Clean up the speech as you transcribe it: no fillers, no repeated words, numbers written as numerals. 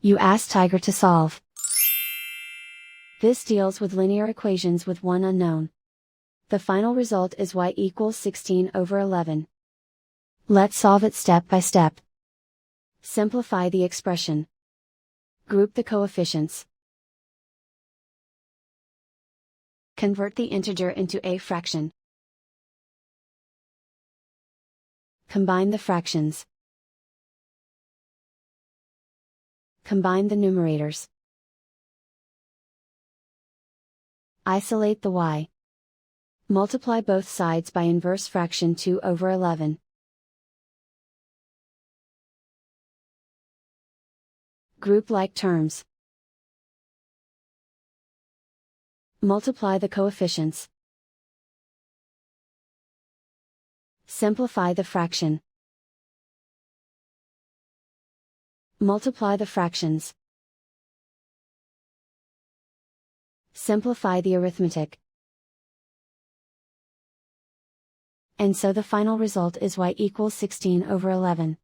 You ask Tiger to solve. This deals with linear equations with one unknown. The final result is y equals 16/11. Let's solve it step by step. Simplify the expression. Group the coefficients. Convert the integer into a fraction. Combine the fractions. Combine the numerators. Isolate the y. Multiply both sides by inverse fraction 2/11. Group like terms. Multiply the coefficients. Simplify the fraction. Multiply the fractions. Simplify the arithmetic. And so the final result is y equals 16/11.